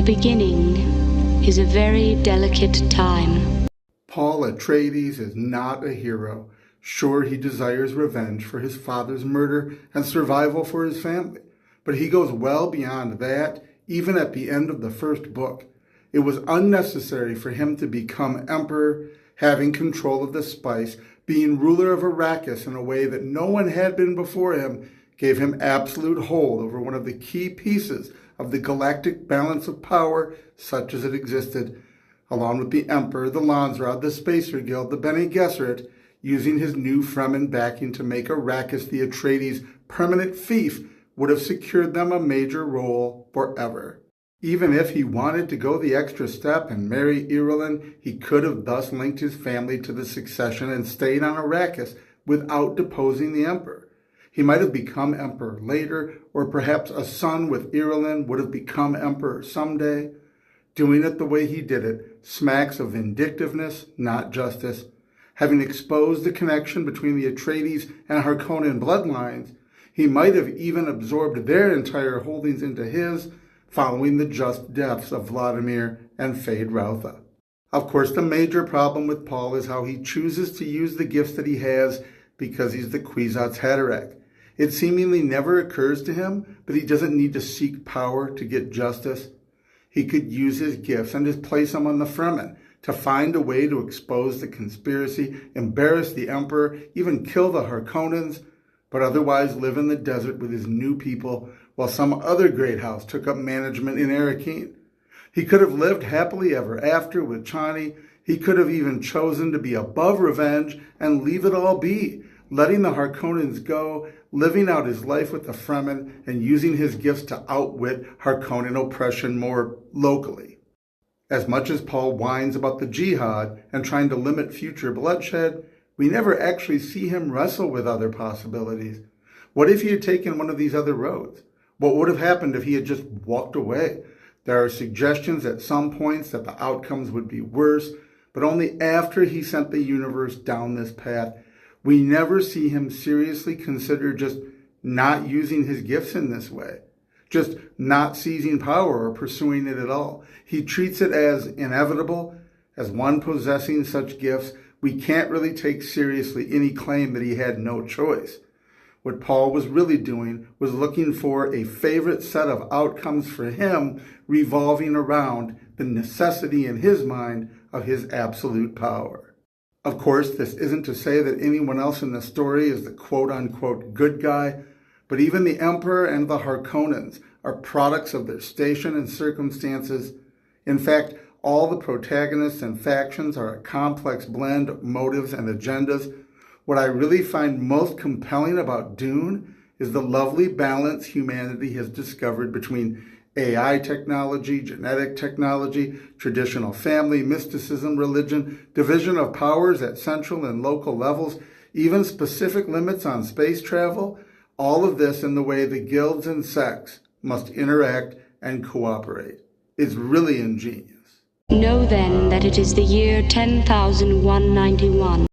A beginning is a very delicate time. Paul Atreides is not a hero. Sure, he desires revenge for his father's murder and survival for his family, but he goes well beyond that, even at the end of the first book. It was unnecessary for him to become emperor, having control of the spice, being ruler of Arrakis in a way that no one had been before him, gave him absolute hold over one of the key pieces of the galactic balance of power such as it existed, along with the Emperor, the Landsraad, the Spacer Guild, the Bene Gesserit, using his new Fremen backing to make Arrakis the Atreides' permanent fief would have secured them a major role forever. Even if he wanted to go the extra step and marry Irulan, he could have thus linked his family to the succession and stayed on Arrakis without deposing the Emperor. He might have become emperor later, or perhaps a son with Irulan would have become emperor someday. Doing it the way he did it smacks of vindictiveness, not justice. Having exposed the connection between the Atreides and Harkonnen bloodlines, he might have even absorbed their entire holdings into his, following the just deaths of Vladimir and Feyd-Rautha. Of course, the major problem with Paul is how he chooses to use the gifts that he has because he's the Kwisatz Haderach. It seemingly never occurs to him, but he doesn't need to seek power to get justice. He could use his gifts and just place them on the Fremen to find a way to expose the conspiracy, embarrass the Emperor, even kill the Harkonnens, but otherwise live in the desert with his new people while some other great house took up management in Arrakeen. He could have lived happily ever after with Chani. He could have even chosen to be above revenge and leave it all be, letting the Harkonnens go, living out his life with the Fremen, and using his gifts to outwit Harkonnen oppression more locally. As much as Paul whines about the jihad and trying to limit future bloodshed, we never actually see him wrestle with other possibilities. What if he had taken one of these other roads? What would have happened if he had just walked away? There are suggestions at some points that the outcomes would be worse, but only after he sent the universe down this path. We never see him seriously consider just not using his gifts in this way, just not seizing power or pursuing it at all. He treats it as inevitable. As one possessing such gifts, we can't really take seriously any claim that he had no choice. What Paul was really doing was looking for a favorite set of outcomes for him revolving around the necessity in his mind of his absolute power. Of course, this isn't to say that anyone else in the story is the quote-unquote good guy, but even the Emperor and the Harkonnens are products of their station and circumstances. In fact, all the protagonists and factions are a complex blend of motives and agendas. What I really find most compelling about Dune is the lovely balance humanity has discovered between AI technology, genetic technology, traditional family, mysticism, religion, division of powers at central and local levels, even specific limits on space travel, all of this in the way the guilds and sects must interact and cooperate. It's really ingenious. Know then that it is the year 10,191.